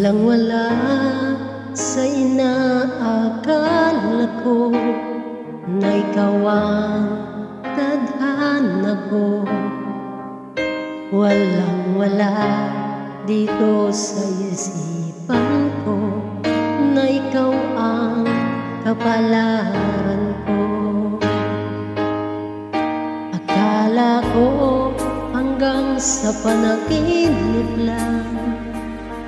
Walang-wala sa inaakala ko na ikaw ang tadhana ko. Walang-wala dito sa isipan ko na ikaw ang kapalaran ko. Akala ko hanggang sa panaginip lang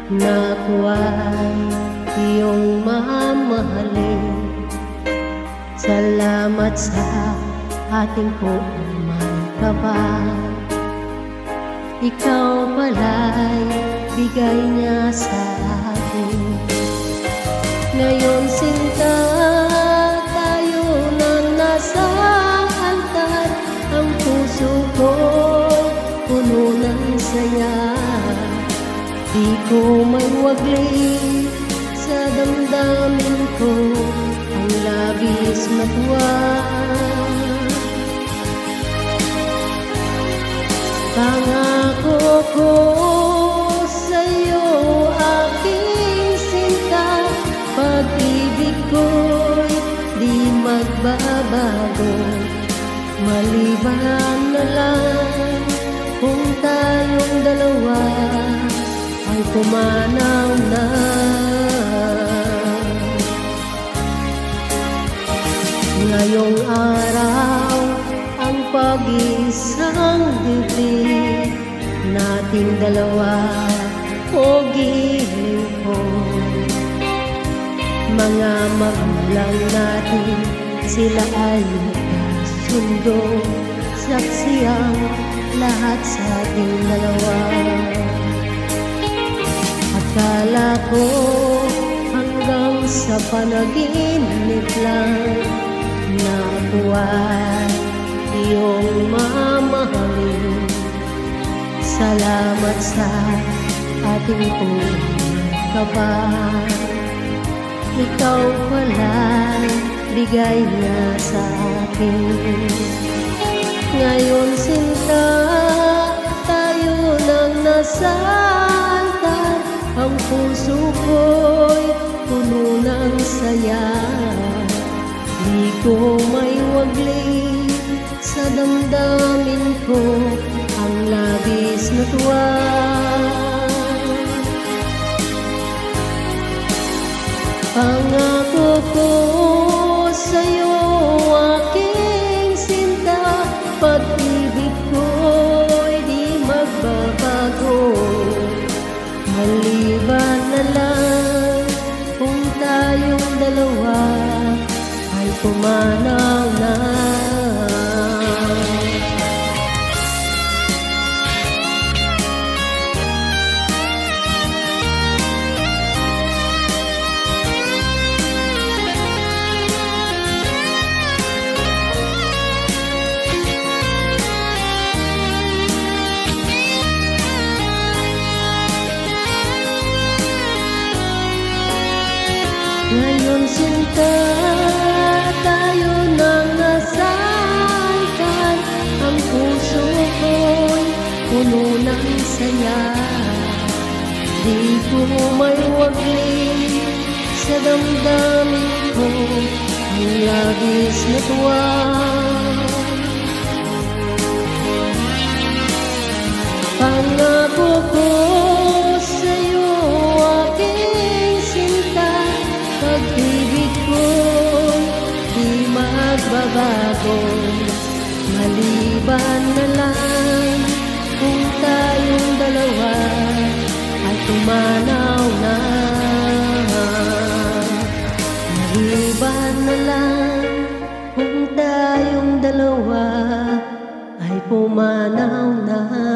na ako ay iyong mamahalin. Salamat sa ating pagmamahal. Ikaw pala'y bigay niya sa akin. Ngayon sinta, tayo nang nasa altar. Ang puso ko puno ng saya. Di ko may wagli sa damdamin ko ang labis na tuwa. Pangako ko sa'yo, aking sinta, pag-ibig ko'y di magbabago. Maliban na lang kung tayong dalawa ay pumanaw na. Ngayong araw ang pag-isang bibig nating dalawa o giling ko. Mga magulang natin, sila ay nagkasundo. Saksi ang lahat sa ating dalawa. Akala ko hanggang sa panaginip lang na ako ay iyong mamahalin. Salamat sa ating pagkabal. Ikaw pala'y bigay na sa akin. Ngayon sinta, tayo nang nasa altar. Ang puso ko'y puno ng saya. Di ko may wagli sa damdamin ko ang labis na tuwa. Pangako ko sa'yo, aking sinta, pag-ibig ko'y di magbabago. Maliban na lang kung tayong dalawa ay pumanaw na. Ngayon sinta, tayo nang nasa altar. Ang puso ko'y puno ng saya. Di ko may wagli sa damdamin ko ang labis na tuwa. Pangako ko sa'yo, aking sinta, pag-ibig ko'y di magbabago. Maliban na lang kung tayong dalawa ay pumanaw na. Maliban na lang kung tayong dalawa ay pumanaw na.